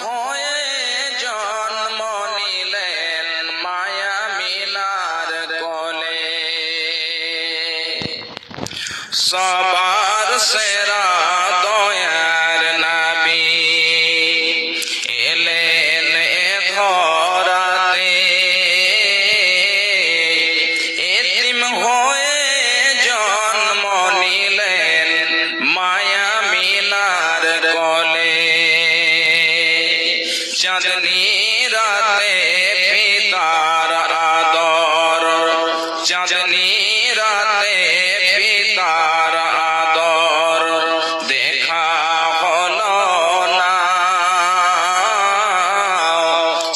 হয়ে জন্ম নিলেন মায়া মিনার কোলে। সবার সেরা দয়ার নবী এলেন এ ধরাতে, এতিম হয়ে জন্ম নিলেন মায়া মিনার কোলে। চাঁদনি রাতে পিতার আদর, চাঁদনি রাতে পিতার আদর দেখা হলো না।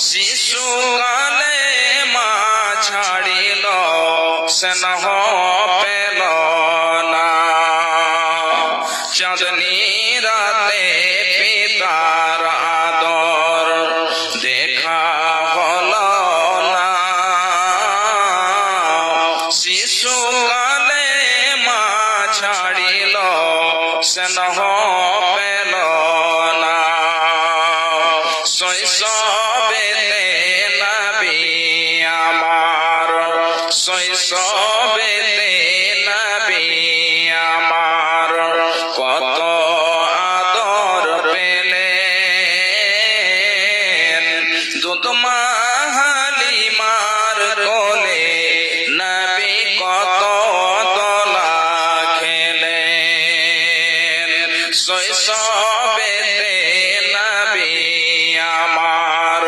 শিশুকালে মা ছাড়িল স্নেহ পেল না। চাঁদনি রাতে পিতার আদর দেখা হলো না। শিশুকালে মা ছাড়িল স্নেহ পেল না। শৈশবেতে নবী আমার, শৈশবেতে নবী আমার কত আদর পেলেন। দুধ মা হালিমার কোলে নবী কত দোলা খেলেন। শৈশবেতে নবী আমার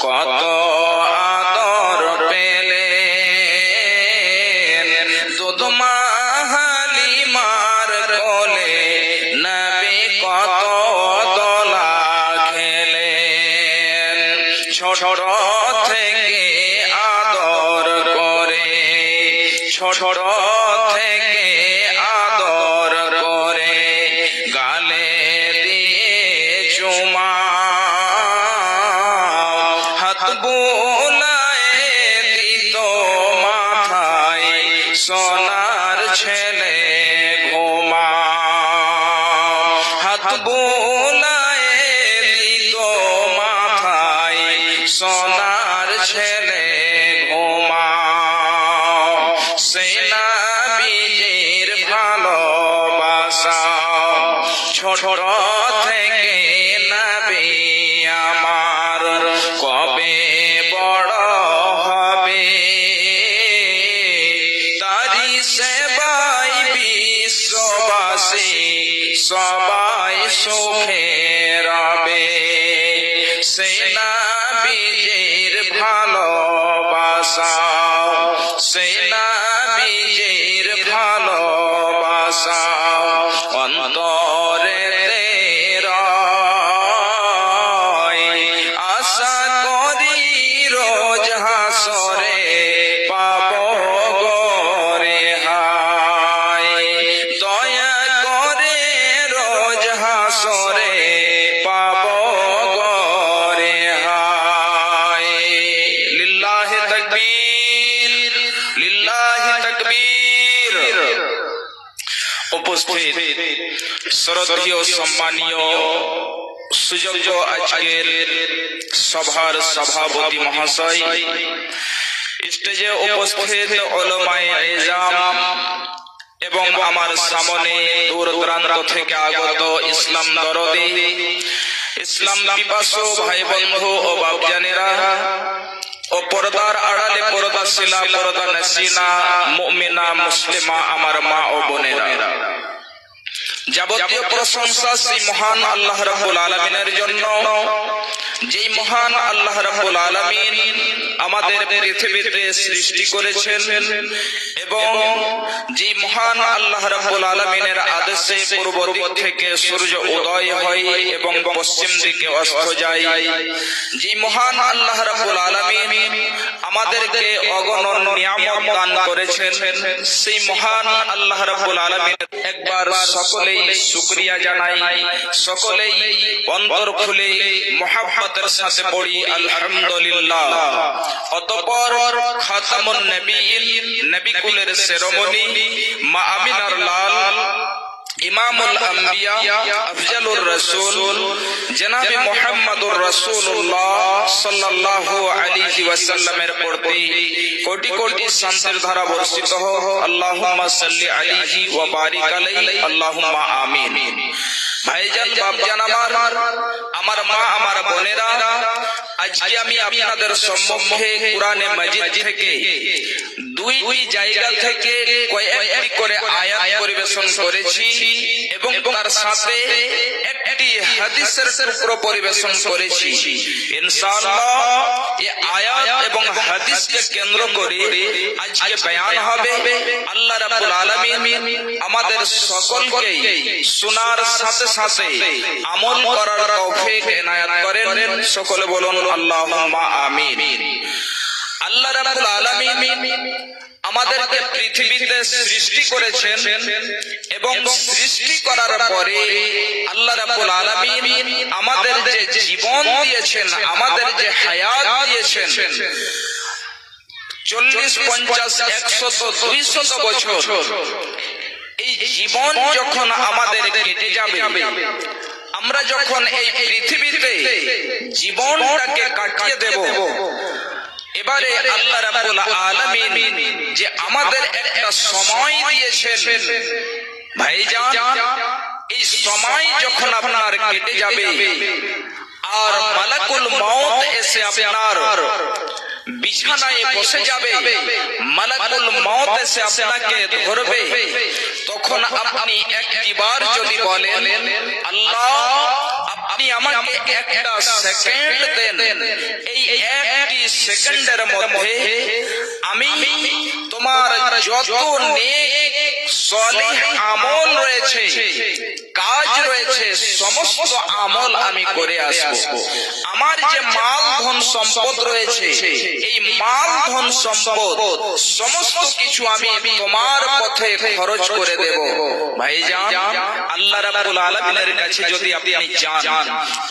কত আদর পেলেন। দুধ মা হালিমার কোলে নবী কত দোলা খেলেন। ছোট থেকে আদর করে, ছোট থেকে আদর করে গালে দিয়ে চুমা, হাত বোলায় দিত মাথায় সোনার ছেলে ঘুমা। হাত বোলায় দিত মাথায় সোনার ছেলে ঘুমা। সেই নবীজির ভালোবাসা ছোট থেকে নবী আমার কবে বড় হবে। তারি সেবায় বিশ্ববাসী সবাই সুখে রবে। সেই নবীজির ভালোবাসা, সেই নবীজির ভালোবাসা অন্তরেতে রয়। আশা করি রোজ হাসরে পাবো গো রেহাই। দয়া করে রোজ হাসরে পাবো গো রেহাই। লিল্লাহি তাকবীর, লিল্লাহি তাকবীর। উপস্থিত শ্রদ্ধেয় সম্মানীয় সুযোগ্য আজকের সভার সভাপতি মহাশয়, স্টেজে উপস্থিত উলামায়ে ইজাম এবং আমার সামনে দূর দূরান্ত থেকে আগত ইসলাম দরদি, ইসলাম পিপাসু ভাই বন্ধু ও বাপজানেরা ও পর্দার আড়ালে পর্দাশীলা পর্দা নসিনা মুমিনা মুসলিমা আমার মা ও বোনেরা, যাবতীয় প্রশংসা সেই মহান আল্লাহ রাব্বুল আলামিনের জন্য, যেই মহান আল্লাহ রাব্বুল আলামিন আমাদের পৃথিবীতে সৃষ্টি করেছেন এবং যেই মহান আল্লাহ রাব্বুল আলামিনের আদেশে পূর্ব দিক থেকে সূর্য উদয় হয় এবং পশ্চিম দিকে অস্ত যায়। যেই মহান আল্লাহ রাব্বুল আলামিন আমাদেরকে অগণন নিয়ামত দান করেছেন, সেই মহান আল্লাহ রাব্বুল আলামিন একবার সকলেই শুকরিয়া জানাই, সকলেই অন্তর খুলে মুহাব্বতের সাথে পড়ি আলহামদুলিল্লাহ। অতঃপর খাতামুন নবীয়িন, নবী কুলের শিরোমণি মা আমিনার লাল ইমামুল আম্বিয়া আফজালুর রাসূল জনাব মুহাম্মদুর রাসূলুল্লাহ সাল্লাল্লাহু আলাইহি ওয়াসাল্লামের প্রতি কোটি কোটি শান্তির ধারা বর্ষিত হোক। আল্লাহুম্মা সাল্লি আলাইহি ওয়া বারিক আলাইহি, আল্লাহুম্মা আমিন। ভাইজান, বাপজান, আমার মা, আমার বোনেরা, আজকে আমি আপনাদের সম্মুখে কোরআনে মাজিদ থেকে দুই জায়গা থেকে কয়েকটি করে আয়াত পরিবেশন করেছি এবং তার সাথে একটি হাদিসের টুকরো পরিবেশন করেছি। ইনশাআল্লাহ এই আয়াত এবং হাদিসকে কেন্দ্র করে আজকে বয়ান হবে। আল্লাহ রাব্বুল আলামিন আমাদের সকলকে শোনার সাথে সাথে আমল করার তৌফিক এনায়েত করেন। সকলে বলুন আল্লাহুম্মা আমিন। আল্লাহ রাব্বুল আলামিন আমাদেরকে পৃথিবীতে সৃষ্টি করেছেন এবং সৃষ্টি করার পরে আল্লাহ রাব্বুল আলামিন আমাদের যে জীবন দিয়েছেন, আমাদের যে হায়াত দিয়েছেন, 40, 50, 100, 200 বছর, এই জীবন যখন আমাদের কেটে যাবে, আমরা যখন এই পৃথিবীতে জীবনটাকে কাটিয়ে দেব, এবারে আল্লাহ রাব্বুল আলামিন যে আমাদের একটা সময় দিয়েছেন ভাইজান, এই সময় যখন আপনার কেটে যাবে আর মালাকুল মউত এসে আপনার বিছানায় বসে যাবে, মালাকুল মউত এসে আপনাকে ধরবে, তখন আপনি একবার যদি বলেন আল্লাহ আপনি আমাকে একটা সেকেন্ড দেন, এই একটি সেকেন্ডের মধ্যে আমি তোমার যত নেক সালেহ আমল রয়েছে, কাজ রয়েছে, সমস্ত আমল আমি করে আসব। আমার যে মাল ধন সম্পদ রয়েছে, এই মাল ধন সম্পদ সমস্ত কিছু আমি তোমার পথে খরচ করে দেব। ভাইজান, আল্লাহ রাব্বুল আলামিনের কাছে যদি আপনি যান,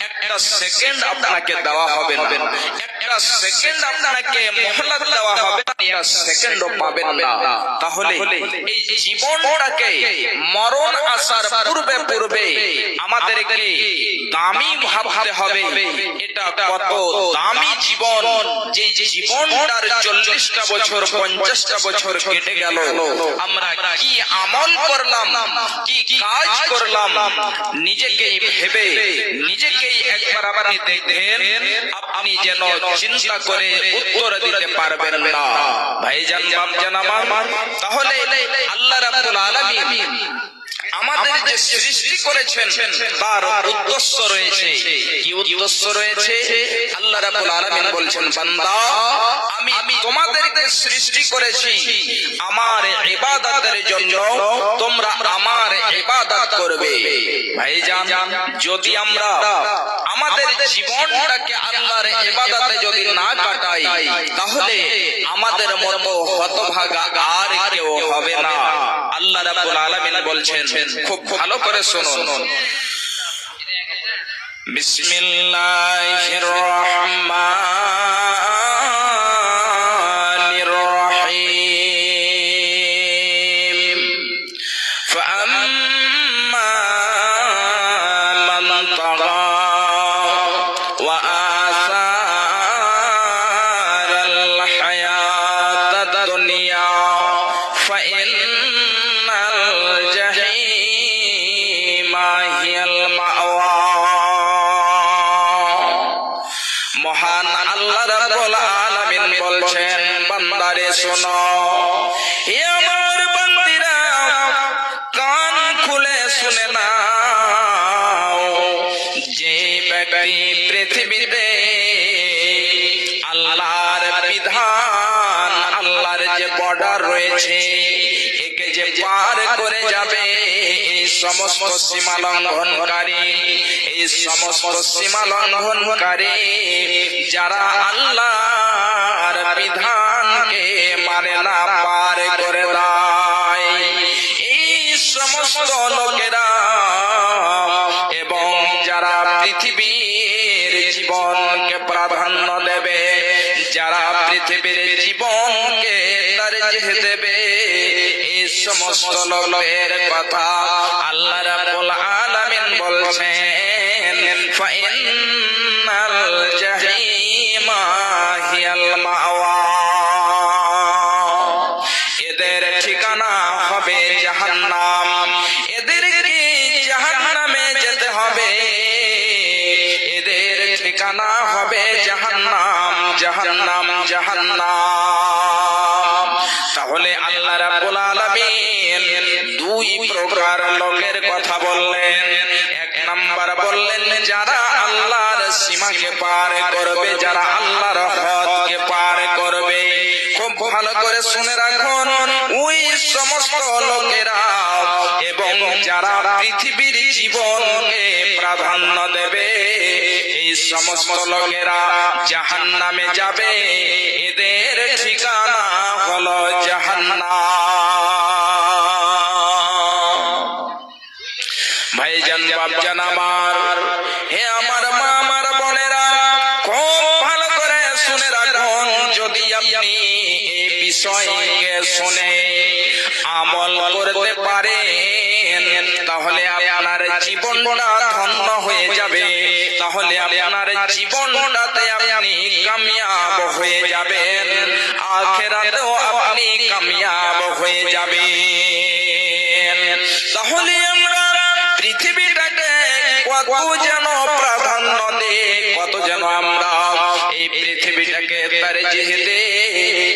একটা সেকেন্ড আপনাকে দেওয়া হবে না, একটা সেকেন্ড আপনাকে মোহলত দেওয়া হবে, একটা সেকেন্ডও পাবেন না। তাহলে এই জীবনটাকে মরণ আসার পূর্বে পূর্বে আমাদেরকে দামি ভাবতে হবে। এটা কত দামি জীবন, যে জীবনটার 40টা বছর 50টা বছর কেটে গেল, আমরা কি আমল করলাম, কি কাজ করলাম, নিজেকেই ভেবে নিজেকেই একবার আপনি দেখেন, আপনি যেন চিন্তা করে উত্তর দিতে পারবেন না। ভাইজান, বাপজান আমার, তাহলে আল্লাহ রাব্বুল আলামিন আমাদের যে সৃষ্টি করেছেন তার উদ্দেশ্য রয়েছে। কি উদ্দেশ্য রয়েছে? আল্লাহ রাব্বুল আলামিন বলছেন, বান্দা আমি তোমাদেরকে সৃষ্টি করেছি আমার ইবাদতের জন্য, তোমরা আমার ইবাদত করবে। ভাইজান, যদি আমরা আমাদের জীবনটাকে আল্লাহর ইবাদতে যদি না কাটাই, তাহলে আমাদের মতো হতভাগা আর কেউ হবে না। আল্লাহ রাব্বুল আলামিন বলছেন, খুব ভালো করে শুনুন, বিসমিল্লাহির রহমানির রহিম, ফাআম্মা মান তাগা ওয়া আসারাল হায়াতাদ দুনিয়া ফাইন্নাল জাহিমা হিয়াল মাওয়া। মহান আল্লাহ রাব্বুল আলামিন বলছেন, বান্দারে শোনো, হে আমার বান্দিরা, কান খুলে শুনে নাও, যে ব্যক্তি পৃথিবীতে আল্লাহর বিধান, আল্লাহর যে বর্ডার রয়েছে, একে যে পার করে যাবে, এই সমস্ত সীমা লঙ্ঘনকারী, এই সমস্ত সীমা লঙ্ঘনকারী যারা আল্লাহর বিধানকে মানে না, পার করে দেয়, এই সমস্ত লোকেরা এবং যারা পৃথিবীর জীবনকে প্রাধান্য দেবে, যারা পৃথিবীর জীবনকে তারজীহ দেবে, এই সমস্ত লোকের কথা আল্লাহ রাব্বুল আলামিন বলছেন ফাইন্নাল জাহিমা হিয়াল মাওয়া, এদের ঠিকানা হবে জাহান্নাম, এদেরকে জাহান্নামে যেতে হবে, এদের ঠিকানা হবে জাহান্নাম জাহান্নাম জাহান্নাম। তাহলে আল্লাহ রাব্বুল আলামিন দুই প্রকার লোকের কথা বললেন। এক নাম্বার বললেন যারা আল্লাহর সীমাকে পার করবে, যারা আল্লাহর হদকে পার করবে। খুব ভালো করে শুনে রাখুন, ওই সমস্ত লোকেরা এবং যারা পৃথিবীর জীবনকে প্রাধান্য দেবে, এই সমস্ত লোকেরা জাহান্নামে যাবে, এদের ঠিকানা হলো জাহান্নাম। ভাইজান বাপজান আমার, হে আমার মা আমার বোনেরা, খুব ভালো করে শুনে রাখুন। যদি আপনি এই বিষয়কে শুনে আমল করতে পারেন, তাহলে আপনার জীবনটা ধন্য হয়ে যাবে, তাহলে আপনার জীবনটাতে আপনি কামিয়াব হয়ে যাবেন, আখিরাতেও আপনি কামিয়াব হয়ে যাবেন। তাহলে আমরা পৃথিবীটাকে কত যেন প্রাধান্য দেই, কত যেন আমরা এই পৃথিবীটাকে তারজিহ দেই,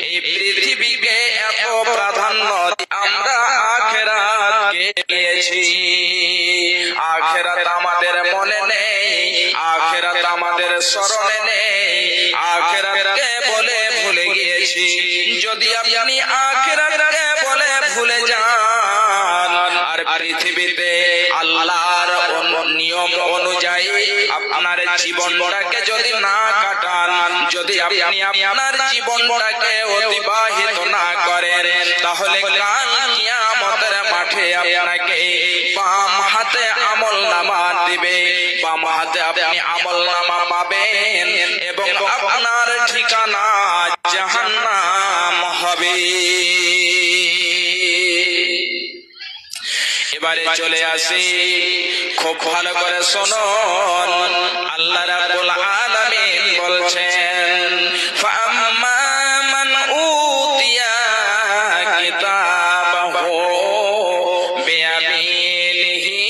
এই পৃথিবীকে এত প্রাধান্য আমরা আখিরাতকে পেয়েছি। আখিরাত আমাদের মনে নেই, আখিরাত আমাদের স্মরণে নেই, আখিরাতকে বলে ভুলে গিয়েছি। যদি আপনি আখিরাতকে বলে ভুলে যান আর পৃথিবীতে আল্লাহর নিয়ম অনুযায়ী আপনার জীবনটাকে যদি না কাটান, যদি আপনি আপনার জীবনটাকে অতিবাহিত না করেন, তাহলে কাল কিয়ামতের মাঠে আপনাকে বাম হাতে আমলনামা দিবে, বাম হাতে আপনি আমলনামা পাবেন এবং আপনার ঠিকানা জাহান্নাম হবে। এবারে চলে আসি, খুব ভালো করে শুনুন। আল্লাহ রাব্বুল আলামিন বলছেন ফাআম্মা মান উতিয়া কিতাবাহু বিয়ামিনিহি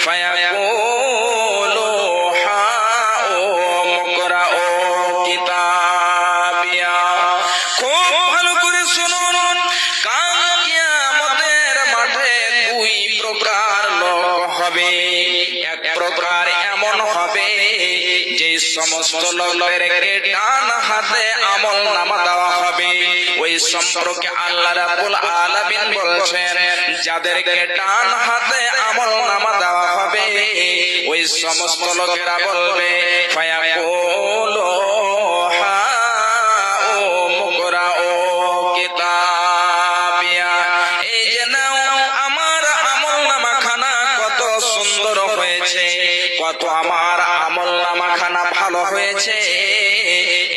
ফায়াকুলু হাউম ইকরাউ কিতাবিয়া। খুব ভালো করে শুনুন, কাল কিয়ামতের মাঠে দুই প্রকার লোক হবে। এক প্রকার এমন হবে যে সমস্ত লোকেরকে ডান হাতে আমলনামা দেওয়া হবে। ওই সম্পর্কে আল্লাহ রাব্বুল আলামিন বলছেন যাদেরকে ডান হাতে আমলনামা দেওয়া হবে, ওই সমস্ত লোকেরা বলবে ফায়াকুলু হাউম ইকরাউ কিতাবিয়া, এই যে নাও আমার আমলনামাখানা কত সুন্দর হয়েছে, কত আমার আমলনামাখানা ভালো হয়েছে।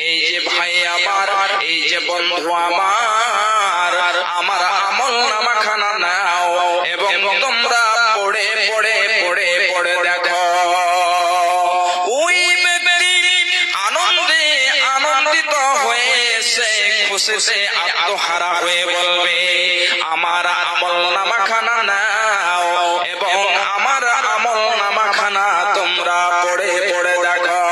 এই যে ভাই আমার, এই যে বন্ধু আমার, আমার আমলনামাখানা নাও এবং তোমরা পড়ে পড়ে পড়ে পড়ে দেখো। ওই ব্যক্তি আনন্দে আনন্দিত হয়েছে, খুশিতে আত্মহারা হয়ে বলবে আমার আমলনামাখানা নাও এবং আমার আমলনামাখানা তোমরা পড়ে পড়ে দেখো।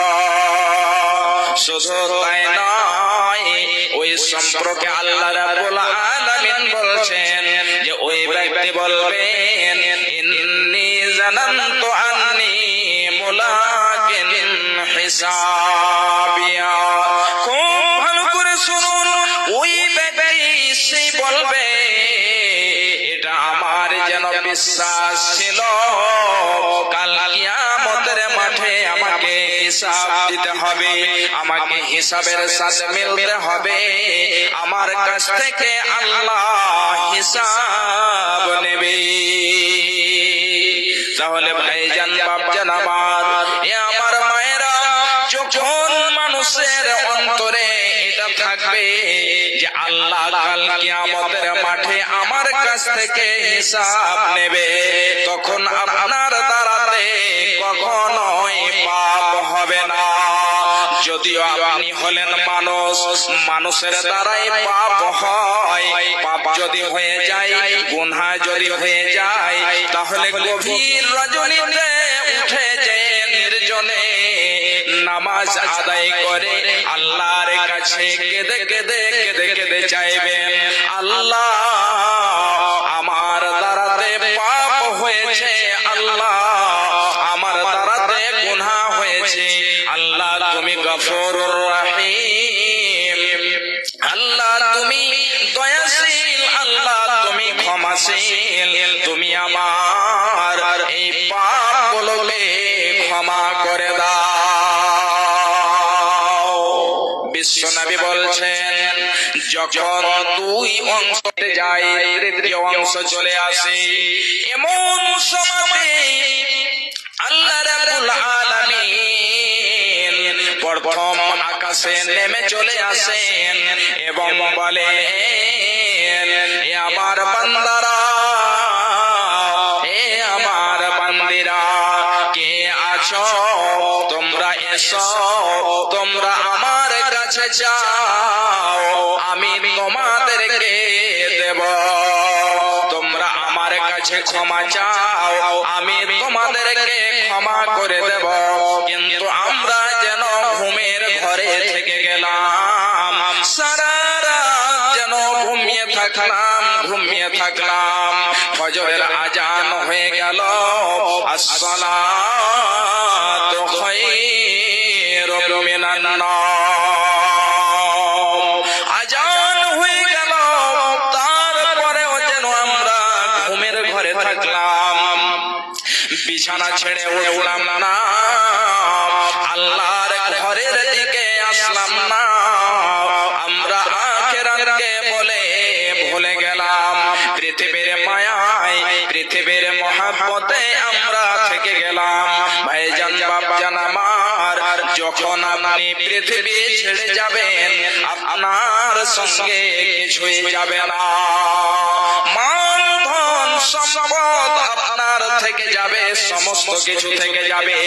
শুধু তাই নয়, ওই সম্পর্কে আল্লাহ রাব্বুল আলামিন বলছেন যে ওই ব্যক্তি বলবেন ইন্নী জানান্তু আন্নী মুলাকিন হিসাবিয়া। খুব ভালো করে শুনুন, ওই ব্যক্তি সে বলবে এটা আমার যেন বিশ্বাস ছিল কাল কিয়ামতের মাঠে আমাকে হিসাব দিতে হবে, আমাকে হিসাবের সাথে মিলতে হবে, আমার কাছ থেকে আল্লাহ হিসাব নেবে। তাহলে ভাইজান বাপজান আমার, এ আমার মায়েরা, যখন মানুষের অন্তরে এটা থাকবে যে আল্লাহ কাল কিয়ামতের মাঠে আমার কাছ থেকে হিসাব নেবে, তখন আপনার দ্বারাতে কখনোই পাপ হবে না। যদিও আপনি হলেন মানুষ, মানুষের দ্বারাই পাপ হয়। পাপ যদি হয়ে যায়, গুনাহ যদি হয়ে যায়, তাহলে গভীর রজনীতে উঠে যে নির্জনে নামাজ আদায় করে আল্লাহর কাছে কেঁদে কেঁদে কেঁদে কেঁদে চাইবেন, আল্লাহ আমার দ্বারাতে পাপ হয়েছে, আল্লাহ আমার দ্বারাতে গুনাহ হয়েছে, আল্লাহ তুমি গফুরুর রহিম, আল্লাহ তুমি দয়াশীল, আল্লাহ তুমি ক্ষমাশীল, তুমি আমার এই পাপগুলোকে ক্ষমা করে দাও। বিশ্বনবী বলছেন, যখন দুই অংশ যায় তৃতীয় অংশ চলে আসে, এমন সময় আল্লাহ রাব্বুল আলামিন প্রথম আকাশে নেমে চলে আসেন এবং বলেন, হে আমার বান্দারা, হে আমার বান্দিরা, কে আছো তোমরা এসো, তোমরা আমার কাছে যাও, আমি তোমাদেরকে দেব, তোমরা আমার কাছে ক্ষমা চাও, আমি তোমাদেরকে ক্ষমা করে দেব। কিন্তু আমরা যেন ঘুমের ঘরে থেকে গেলাম, সারা রাত যেন ঘুমিয়ে থাকলাম, ফজরের আজান হয়ে গেল, আসসালাতু খায়রুম মিনান নাওম, আজান হয়ে গেল, তারপরেও যেন আমরা ঘুমের ঘরে থাকলাম, বিছানা ছেড়ে উঠলাম না, আল্লাহর ঘরের দিকে আসলাম না, আমরা আখিরাতকে ভুলে গেলাম, পৃথিবীর মায়ায়, পৃথিবীর মহব্বতে আমরা থেকে গেলাম। ভাইজান বাপজান আমার, যখন আপনি পৃথিবী ছেড়ে যাবেন, আপনার সঙ্গে কিছুই যাবে না, মান ধন সম্পদ আপনার থেকে যাবে, সমস্ত কিছু থেকে যাবে,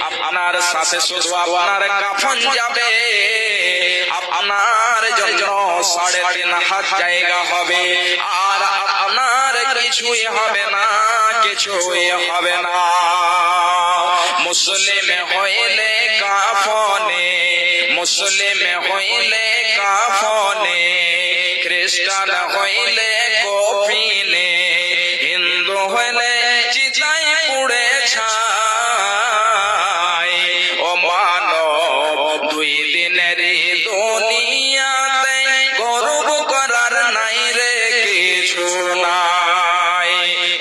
আপনার সাথে শুধু আপনার কাফন যাবে, আপনার জন্য 3.5 হাত জায়গা হবে, আর আপনার কিছুই হবে না, কিছুই হবে না। মুসলিম হইলে কাফনে, মুসলিম হইলে কাফনে, খ্রিস্টান হইলে কফিনে, হিন্দু হইলে চিতায় পুড়ে ছাই। ও মানব, 2 দিনের দুনিয়াতে গর্ব করার নাই রে কিছু নাই।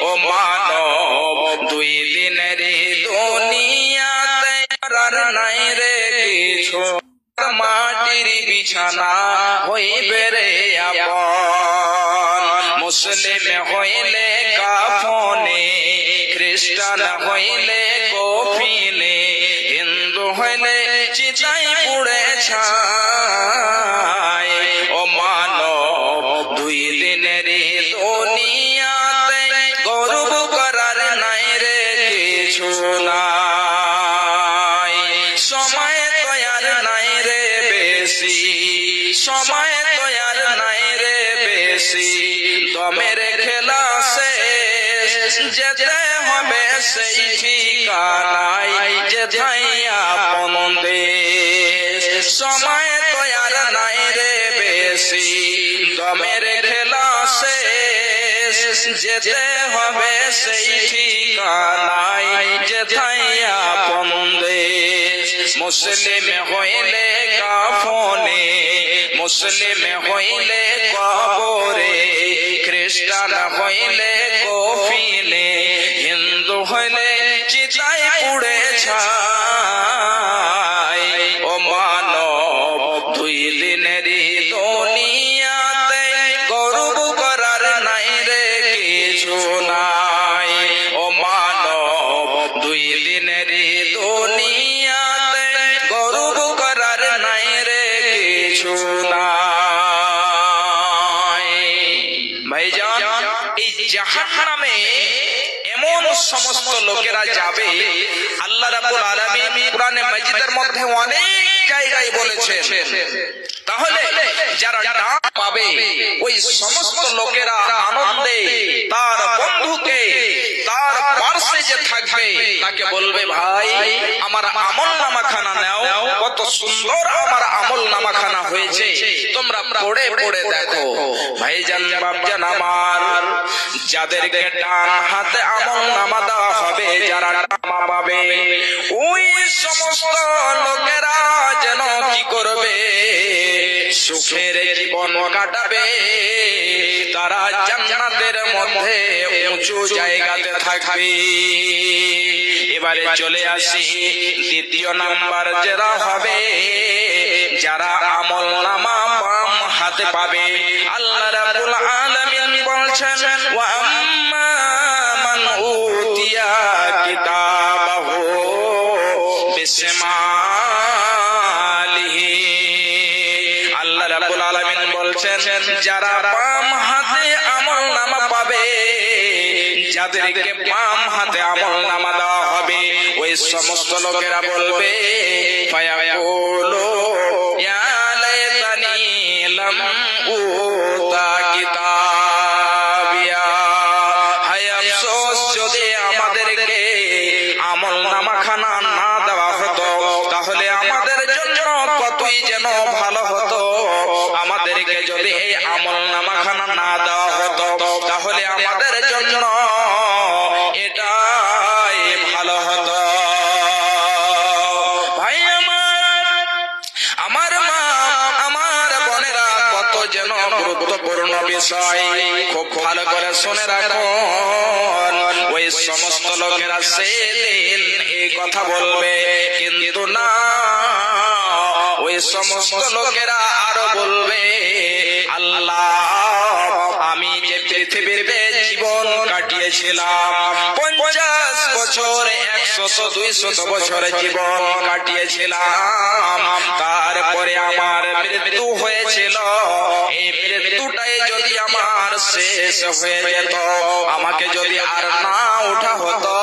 ও মানব, 2 দিনের দুনিয়াতে করার নাই রে কিছু, মাটির বিছানা হইবে রে আপন। মুসলিম হইলে কাফনে, খ্রিস্টান হইলে কফিনে, হিন্দু হইলে চিতায় পুড়ে ছাই। ও মানব, 2 দিনের দুনিয়াতে গর্ব করার নাই রে কিছু নাই। সময় তো আর নাই রে বেশি, সময় তো আর নাই রে বেশি, দমের খেলা শেষ, যেতে হবে সেই ঠিকানায়, যেথায় আপন দেশ। সময় তো আর নাই রে বেশি, দমের খেলা শেষ, যেতে হবে সেই ঠিকানায়, যেথায় আপন দেশ। মুসলিম হইলে কাফনে, মুসলিম হইলে কবরে, খ্রিস্টান হইলে কফিনে, হিন্দু হইলে চিতায় পুড়ে ছাই। ও মানব, 2 দিনের দুনিয়াতে গর্ব করার নাই রে কিছু নাই। ও মানব, 2 দিনের দুনিয়াতে গর্ব করার নাই রে কিছু নাই। লোকেরা যাবে আল্লাহ রাব্বুল আলামিন কোরআনে মাজিদের মধ্যে অনেক জায়গায় বলেছেন। তাহলে যারা ডাক পাবে ওই সমস্ত লোকেরা আনন্দে তার বন্ধুকে তার পাশে যে থাকবে তাকে বলবে, ভাই আমার আমলনামাখানা নাও, কত সুন্দর আমার আমলনামাখানা হয়েছে, তোমরা পড়ে পড়ে দেখো। ভাইজান বাপজান আমার, যাদেরকে ডান হাতে আমলনামা দেওয়া হবে, যারা নামা পাবে, ওই সমস্ত লোকেরা যেন কি করবে, সুখের জীবন কাটাবে, তারা জান্নাতের মধ্যে উঁচু জায়গাতে থাকবে। এবারে চলে আসি দ্বিতীয় নাম্বার যারা হবে, যারা আমলনামা বাম হাতে পাবে। আল্লাহ রাব্বুল আলামিন বলছেন, ওয়া আম্মা মান উতিয়া কিতাবাহু বিশমালিহি। আল্লাহ রাব্বুল আলামিন বলছেন, যারা বাম হাতে আমলনামা পাবে, যাদেরকে বাম হাতে আমলনামা দেওয়া হবে, ওই সমস্ত লোকেরা বলবে, ফায়াকুলু ইয়া লাইতানি লাম উতা কিতাবিয়া। হায় আফসোস, যদি আমাদেরকে আমলনামাখানা না দেওয়া হতো, তাহলে আমাদের জন্য কতই যেন ভালো হতো। আমাদেরকে যদি এই আমলনামাখানা না দেওয়া হতো, তাহলে আমাদের জন্য এটাই ভালো হতো। ভাই আমার মা, আমার বোনেরা, কত যেন গুরুত্বপূর্ণ বিষয়, খুব ভালো করে শুনে রাখুন। ওই সমস্ত লোকেরা সেদিন এই কথা বলবে, কিন্তু না, ওই সমস্ত লোকেরা আরো বলবে, আল্লাহ আমি যে পৃথিবীতে জীবন কাটিয়েছিলাম 50 বছর, 100 200 বছর জীবন কাটিয়েছিলাম, তারপরে আমার মৃত্যু হয়েছিল। এই মৃত্যুটাই যদি আমার শেষ হয়ে যেত, আমাকে যদি আর না ওঠা হতো,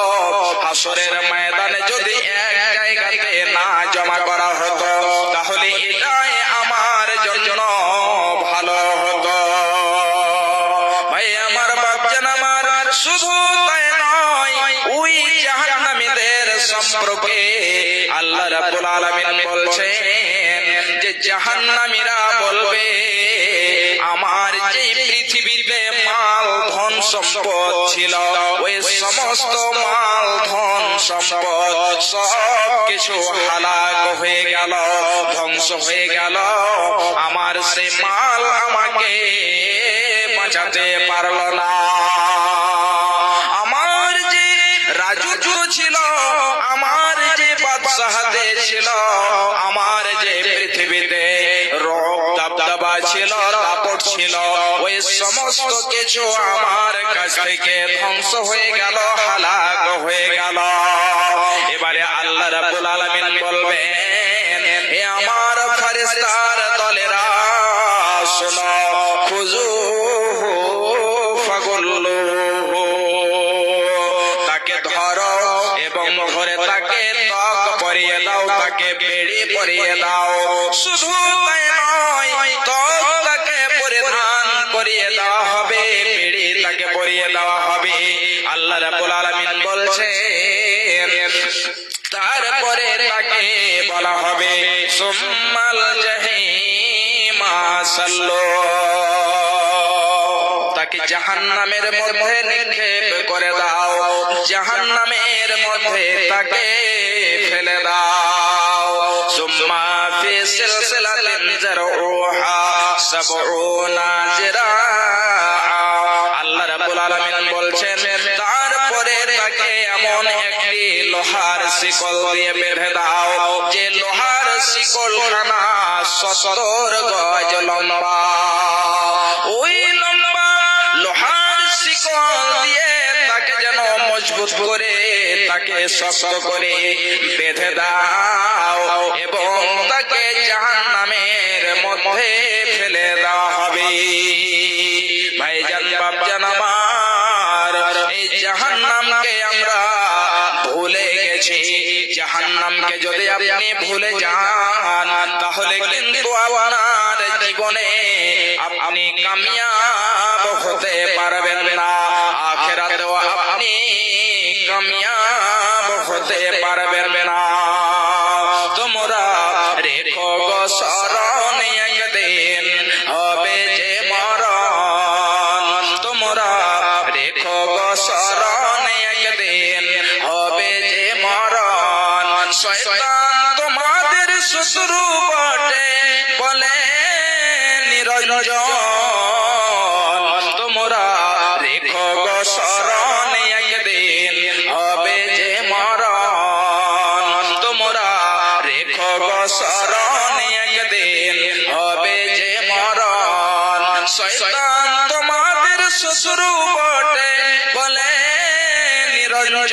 হাসরের ময়দানে যদি এক জায়গাতে না জমা করা হতো, তাহলে এটাই আমার জন্য ভালো হতো। ভাই আমার বাপজান আমার, শুধু তাই নয়, ওই জাহান্নামীদের সম্পর্কে আল্লাহ রাব্বুল আলামিন বলছেন যে জাহান্নামীরা বলবে, আমার যে পৃথিবীতে মাল ধন সম্পদ ছিল, ওই সমস্ত মাল ধন সম্পদ সব কিছু হালাক হয়ে গেল, ধ্বংস হয়ে গেল। আমার সে মাল আমাকে বাঁচাতে পারল না। আমার যে রাজত্ব ছিল, আমার যে বাদশাহতে ছিল, আমার যে পৃথিবীতে রব দাবদাবা ছিল, দাপট ছিল, ওই সমস্ত কিছু আমার কাছ থেকে ধ্বংস হয়ে গেল, হালাক হয়ে গেল। এবারে আল্লাহ রাব্বুল আলামিন বলবেন, হে আমার ফেরেশতার দলেরা, শোনো, খুযুহু ফাগুল্লুহু, তাকে ধরো এবং ধরে তাকে ত্বক পরিয়ে দাও, তাকে বেড়ি পরিয়ে দাও। শুধু তাই নয়, ত্বক তাকে পরিধান করিয়ে দেওয়া হবে, বেড়ি তাকে পরিয়ে দেওয়া হবে। আল্লাহ রাব্বুল আলামিন বলছেন, তারপরে তাকে বলা হবে, সুম্মাল জাহিমা সাল্লু, তাকে জাহান্নামের মধ্যে নিক্ষেপ করে দাও, জাহান্নামের মধ্যে তাকে ফেলে দাও। সুম্মা ফি সিলসিলাতিন যারউহা 70 জিরাআ। আল্লাহ রাব্বুল আলামিন বলছেন, তারপরে তাকে এমন একটি লোহার শিকল দিয়ে বেঁধে দাও, যে লোহার শিকলখানা 70 গজ লম্বা। ওই লম্বা লোহার শিকল দিয়ে তাকে যেন মজবুত করে, তাকে শক্ত করে বেঁধে দাও, এবং তাকে জাহান্নামের মধ্যে ফেলে দেওয়া হবে। ভাইজান বাপজান আমার, এই জাহান্নামকে আমরা আপনি ভুলে যান তাহলে কিন্তু আপনার জীবনে আপনি কামিয়াব হতে পারবেন না, আখিরাতেও আপনি কামিয়াব হতে পারবেন না। তোমরা রেখো গো স্মরণ একদিন হবে যে মরণ, তোমরা রেখো গো স্মরণ একদিন হবে যে মরণ। শয়তান তোমাদের শত্রু বটে বলে নিরঞ্জন, তোমরা রেখো গো স্মরণ একদিন হবে যে মরণ, তোমরা রেখো গো স্মরণ একদিন হবে যে মরণ। শয়তান তোমাদের শত্রু বটে বলে নিরঞ্জন,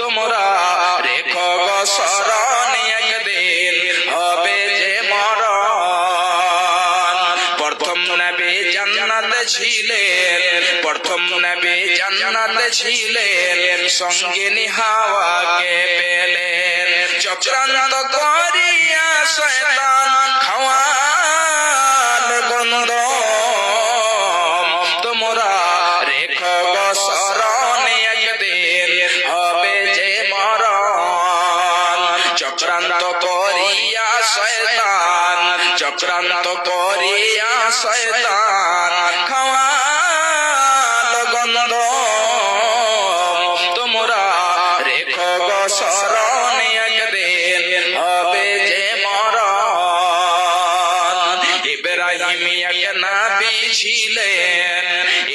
তোমরা রেখো গো স্মরণ একদিন হবে যে মরণ। প্রথম নবী জান্নাতে ছিলেন, প্রথম নবী জান্নাতে ছিলেন, সঙ্গিনী হাওয়াকে পেলেন, চক্রান্ত করিয়া শয়তান খাওয়াল গন্ধ। তোমরা রেখো গো স্মরণ একদিন হবে যে মরণ। চক্রান্ত করিয়া শয়তান, চক্রান্ত করিয়া শয়তান খাওয়াল গন্ধ। তোমরা রেখো গো স্মরণ একদিন হবে যে মরণ। ইব্রাহিম এক নবী ছিলেন,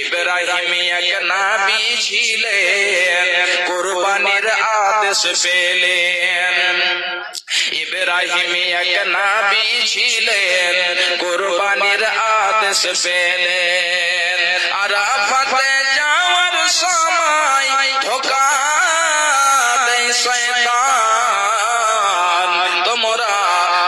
ইব্রাহিম এক নবী ছিলেন, কুরবানির আদেশ পেলেন। ইব্রাহিম এক নবী ছিলেন, কুরবানির আদেশ পেলেন। আরাফাতে যাওয়ার সময় ধোঁকা দেয় শয়তান, তোমরা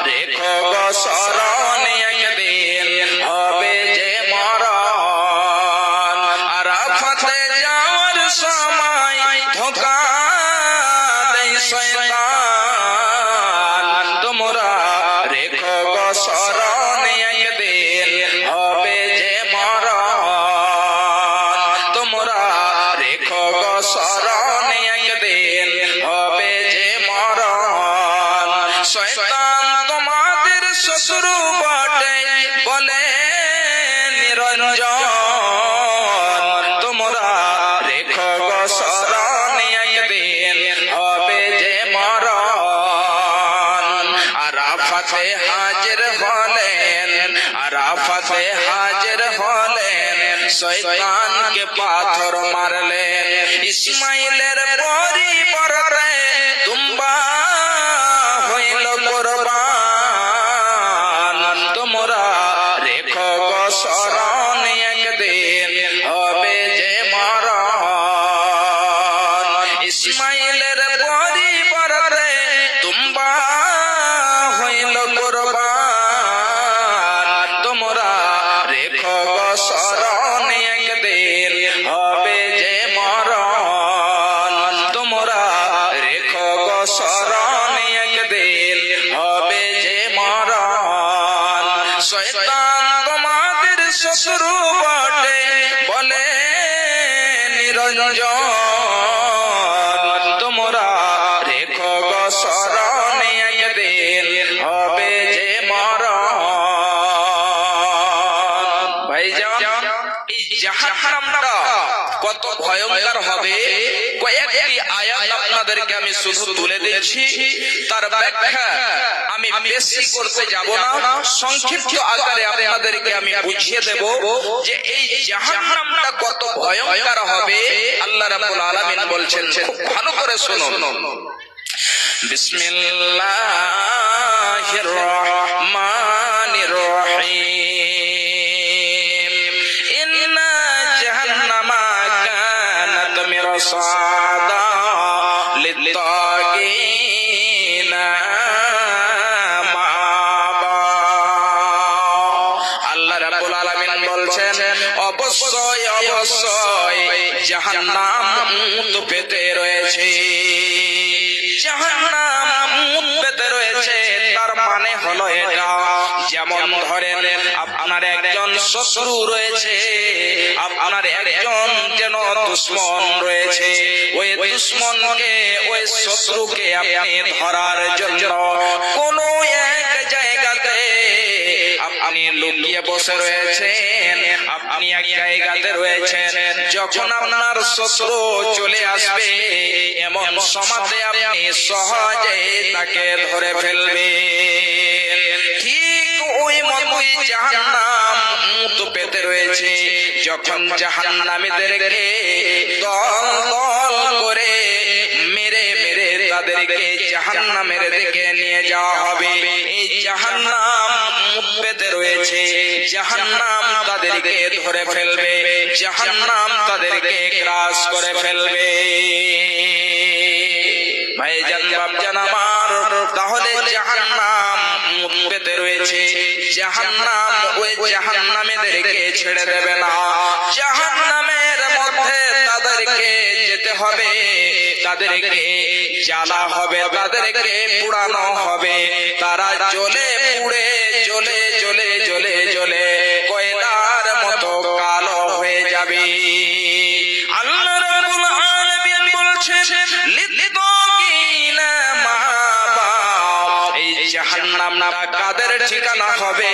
রেখো গো স্মরণ একদিন হবে যে মরণ। আরাফাতে যাওয়ার সময় ধোঁকা দেয় শয়তান, তোমরা রেখো গো স্মরণ একদিন হবে যে মরণ। তোমরা রেখো গো স্মরণ একদিন হবে যে মরণ। শয়তান তোমাদের শত্রু বটে বলে নিরঞ্জন, তোমরা রেখো গো স্মরণ একদিন হবে যে মরণ। আরাফাতে হাজির হলেন, আরাফাতে হাজির হলেন, শয়তানকে পাথর মারলেন। ইসমাইলের পরিবর্তে দুম্বা হইল কুরবান, তোমরা রেখো গো স্মরণ একদিন হবে যে মরণ। ইসমাইলের পরিবর্তে দুম্বা হইল কুরবান, তোমরা রেখো গো স্মরণ একদিন হবে যে মরণ। তোমরা রেখো গো স্মরণ একদিন হবে যে মরণ। শয়তান তোমাদের শত্রু বটে বলে নিরঞ্জন, তোমরা রেখো গো স্মরণ একদিন হবে যে মরণ। ভাইজান, এই জাহান্নামটা কত ভয়ঙ্কর হবে কয়েকটি আয়াত আপনাদেরকে আমি শুধু তুলে দিচ্ছি, তার ব্যাখ্যা আমি বেশি করতে যাব না, সংক্ষিপ্ত আকারে আপনাদেরকে আমি বুঝিয়ে দেব যে এই জাহান্নামটা কত ভয়ঙ্কর হবে। আল্লাহ রাব্বুল আলামিন বলছেন, খুব ভালো করে শুনুন। বিসমিল্লাহির রহমানির রহিম। ইন্না জাহান্নামা কানাত মিরসাদা লিত্তাগিনা মাবা। আল্লাহ রাব্বুল আলামিন বলছেন, অবশ্যই অবশ্যই জাহান্নাম তো পেতে রয়েছে। জাহান্নাম মানে হলো এটা, যেমন ধরেন আপনার একজন শত্রু রয়েছে, আপনার একজন যেন দুশমন রয়েছে, ওই দুশমনকে ওই শত্রুকে আপনি ধরার জন্য কোন এক জায়গাতে আপনি লুকিয়ে বসে রয়েছেন, আপনি এক জায়গাতে রয়েছেন, যখন আপনার শত্রু চলে আসবে এমন সময়তে আপনি সহজে তাকে ধরে ফেলবেন। ঠিক ওই মতই জাহান্নাম তো পেতে রয়েছে, যখন জাহান্নামীদেরকে দল দল করে মেরে মেরে তাদেরকে জাহান্নামের দিকে নিয়ে যাওয়া হবে। এই জাহান্নাম পেতে রয়েছে, জাহান্নাম তাদেরকে ধরে ফেলবে, জাহান্নাম তাদেরকে গ্রাস করে ফেলবে। ভাইজান বাপজান আমার, তাহলে জাহান্নাম পেতে রয়েছে, জাহান্নাম ওই জাহান্নামীদেরকে ছেড়ে দেবে না, জাহান্নামের মধ্যে তাদেরকে যেতে হবে, তাদেরকে জ্বালা হবে, তাদেরকে পুড়ানো হবে, তারা জ্বলে পুড়ে জ্বলে জ্বলে জ্বলে জ্বলে কয়লার মতো কালো হয়ে যাবে। আল্লাহ রাব্বুল আলামিন বলছেন লিত্তাকিনা মাবা, এই জাহান্নামটা কাদের ঠিকানা হবে,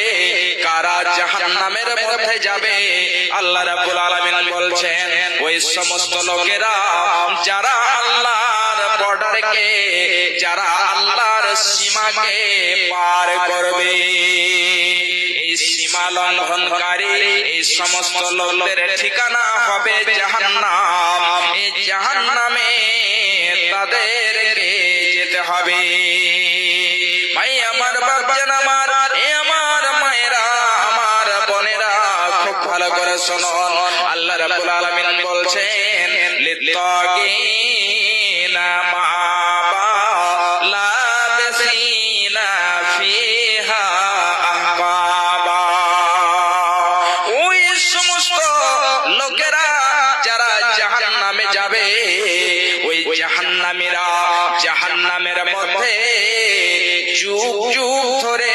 কারা জাহান্নামের মধ্যে যাবে? আল্লাহ রাব্বুল আলামিন বলছেন ওই সমস্ত লোকেরা যারা আল্লাহর বর্ডারকে, যারা আল্লাহর সীমাকে পার করবে, এই সীমা লঙ্ঘনকারী এই সমস্ত লোকদের ঠিকানা হবে জাহান্নাম। এই জাহান্নামে তাদেরকে যেতে হবে। ভাই আমার বাপজান আমার, এ আমার মায়েরা, আমার বোনেরা, খুব ভালো করে শুনুন। আল্লাহ রাব্বুল আলামিন বলছেন লিত্তাকিনা মাবা লাবিসিনা ফিহা আহকাবা, ওই সমস্ত লোকেরা যারা জাহান্নামে যাবে, ওই জাহান্নামীরা জাহান্নামের মধ্যে যুগ যুগ ধরে,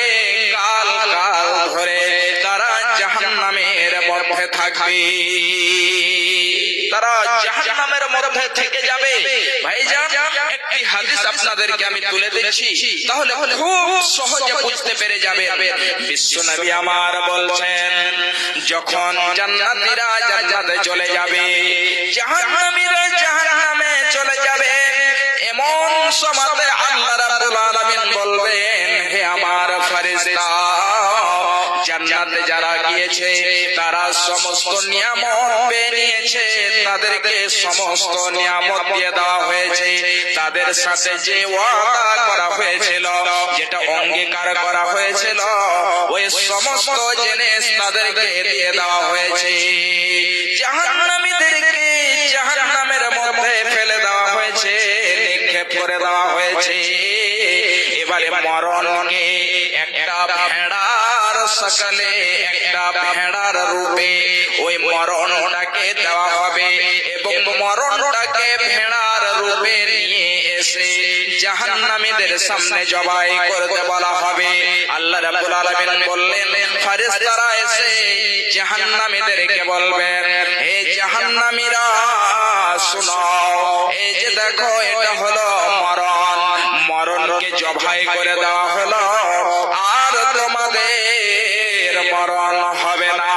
কাল কাল ধরে তারা জাহান্নামের মধ্যে থাকবে, তারা জাহান্নামের মধ্যে থেকে যাবে। ভাইজান একটি হাদিস আপনাদেরকে আমি তুলে দিচ্ছি, তাহলে খুব সহজে বুঝতে পেরে যাবে। বিশ্বনবী আমার বলছেন যখন জান্নাতীরা জান্নাতে চলে যাবে, জাহান্নামীরা জাহান্নামে চলে যাবে, এমন সময়তে আল্লাহ রাব্বুল আলামিন বলবেন হে আমার ফেরেশতা, জান্নাতে যারা গিয়েছে তারা সমস্ত নিয়ামত পেয়ে নিয়েছে, তাদেরকে সমস্ত নিয়ামত দিয়ে দেওয়া হয়েছে, তাদের সাথে যে ওয়াদা করা হয়েছিল, যেটা অঙ্গীকার করা হয়েছিল, ওই সমস্ত জিনিস তাদেরকে দিয়ে দেওয়া হয়েছে। জাহান্নামীদেরকে জাহান্নামের মধ্যে ফেলে দেওয়া হয়েছে, নিক্ষেপ করে দেওয়া হয়েছে। এবারে মরণকে একটা ভেড়ার সকালে, একটা ভেড়ার রূপে ওই মরণটাকে দেওয়া হবে, এবং মরণটাকে ভেড়ার রূপে নিয়ে এসে জাহান্নামীদের সামনে জবাই করতে বলা হবে। আল্লাহ রাব্বুল আলামিন বললেন ফেরেশতারা এসে জাহান্নামীদেরকে বলবেন হে জাহান্নামীরা শুনো, এই যে দেখো এটা হলো মরণ, মরণকে জবাই করে দেওয়া হলো, আর তোমাদের মরণ হবে না।